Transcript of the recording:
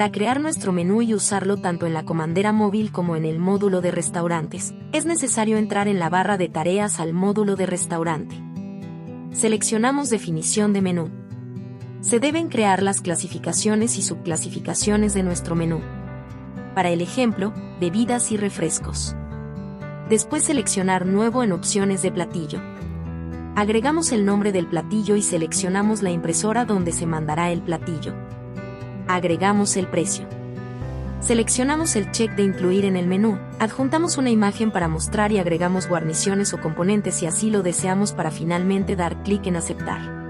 Para crear nuestro menú y usarlo tanto en la comandera móvil como en el módulo de restaurantes, es necesario entrar en la barra de tareas al módulo de restaurante. Seleccionamos definición de menú. Se deben crear las clasificaciones y subclasificaciones de nuestro menú. Para el ejemplo, bebidas y refrescos. Después seleccionar nuevo en opciones de platillo. Agregamos el nombre del platillo y seleccionamos la impresora donde se mandará el platillo. Agregamos el precio. Seleccionamos el check de incluir en el menú, adjuntamos una imagen para mostrar y agregamos guarniciones o componentes si así lo deseamos para finalmente dar clic en aceptar.